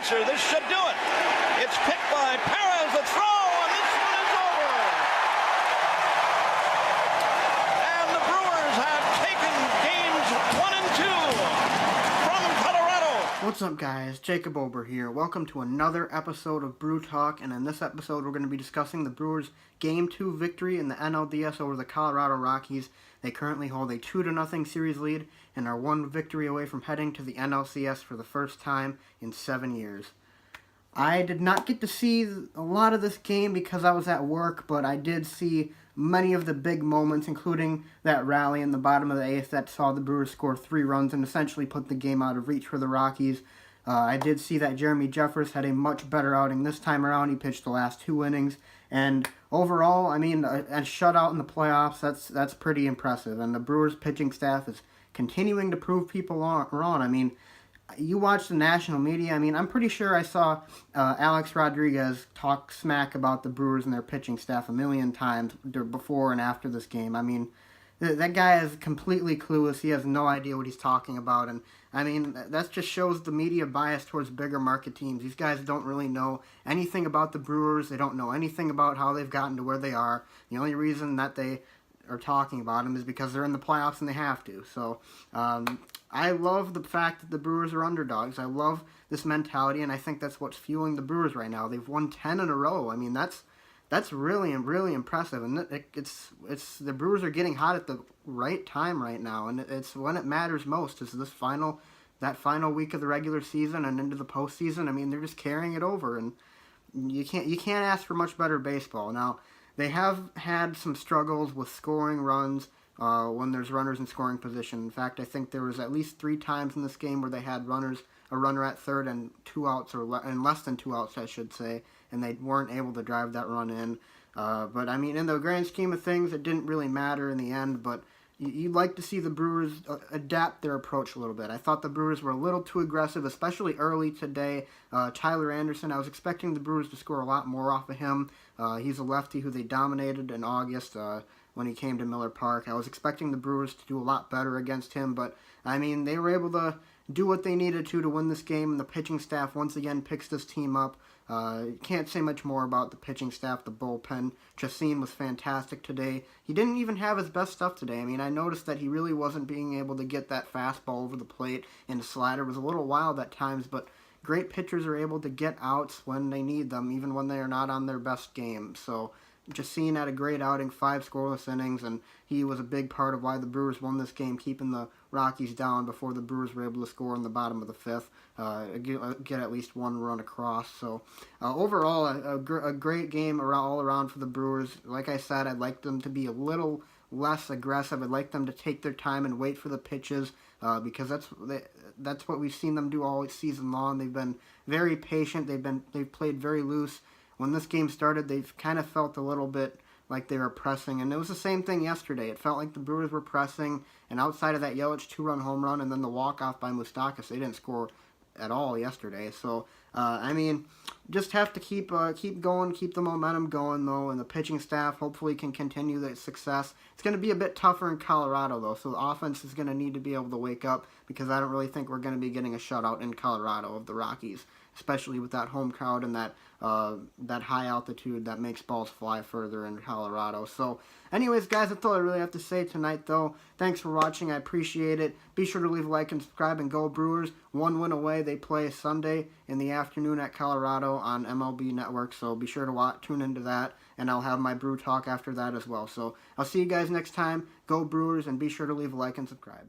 pitcher. This should do it. It's picked by Perez. The throw, and this one is over. And the Brewers have taken games 1 and 2 from Colorado. What's up, guys? Jacob Ober here. Welcome to another episode of BrewTalk, and in this episode we're going to be discussing the Brewers' Game 2 victory in the NLDS over the Colorado Rockies. They currently hold a 2-0 series lead and are one victory away from heading to the NLCS for the first time in 7 years. I did not get to see a lot of this game because I was at work, but I did see many of the big moments, including that rally in the bottom of the 8th that saw the Brewers score 3 runs and essentially put the game out of reach for the Rockies. I did see that Jeremy Jeffress had a much better outing this time around. He pitched the last 2 innings, and overall, I mean, a shutout in the playoffs, that's pretty impressive. And the Brewers pitching staff is continuing to prove people wrong. I mean, you watch the national media. I mean, I'm pretty sure I saw Alex Rodriguez talk smack about the Brewers and their pitching staff a million times before and after this game. I mean, that guy is completely clueless. He has no idea what he's talking about. And, I mean, that just shows the media bias towards bigger market teams. These guys don't really know anything about the Brewers. They don't know anything about how they've gotten to where they are. The only reason that they are talking about them is because they're in the playoffs and they have to. So, I love the fact that the Brewers are underdogs. I love this mentality, and I think that's what's fueling the Brewers right now. They've won 10 in a row. I mean, that's really, really impressive, and it's the Brewers are getting hot at the right time right now, and it's when it matters most. Is that final week of the regular season and into the postseason. I mean, they're just carrying it over, and you can't ask for much better baseball. Now, they have had some struggles with scoring runs when there's runners in scoring position. In fact, I think there was at least 3 times in this game where they had a runner at third and 2 outs, and less than 2 outs, I should say, and they weren't able to drive that run in. But, I mean, in the grand scheme of things, it didn't really matter in the end, but you'd like to see the Brewers adapt their approach a little bit. I thought the Brewers were a little too aggressive, especially early today. Tyler Anderson, I was expecting the Brewers to score a lot more off of him. He's a lefty who they dominated in August when he came to Miller Park. I was expecting the Brewers to do a lot better against him, but, I mean, they were able to do what they needed to win this game, and the pitching staff once again picks this team up. Can't say much more about the pitching staff, the bullpen. Chacín was fantastic today. He didn't even have his best stuff today. I mean, I noticed that he really wasn't being able to get that fastball over the plate, and the slider was a little wild at times, but great pitchers are able to get outs when they need them, even when they are not on their best game. So, Chacín had a great outing, 5 scoreless innings, and he was a big part of why the Brewers won this game, keeping the Rockies down before the Brewers were able to score in the bottom of the 5th, get at least 1 run across. So overall, a great game all around for the Brewers. Like I said, I'd like them to be a little less aggressive. I'd like them to take their time and wait for the pitches, because that's what we've seen them do all season long. They've been very patient. They've played very loose. When this game started, they've kind of felt a little bit like they were pressing, and it was the same thing yesterday. It felt like the Brewers were pressing, and outside of that Yelich 2-run home run and then the walk-off by Moustakas, they didn't score at all yesterday. So, I mean, just have to keep going, keep the momentum going, though, and the pitching staff hopefully can continue that success. It's going to be a bit tougher in Colorado, though, so the offense is going to need to be able to wake up, because I don't really think we're going to be getting a shutout in Colorado of the Rockies, especially with that home crowd and that high altitude that makes balls fly further in Colorado. So, anyways, guys, that's all I really have to say tonight, though. Thanks for watching. I appreciate it. Be sure to leave a like and subscribe, and go Brewers. 1 win away. They play Sunday in the afternoon at Colorado on MLB Network, so be sure to tune into that, and I'll have my Brew Talk after that as well. So, I'll see you guys next time. Go Brewers, and be sure to leave a like and subscribe.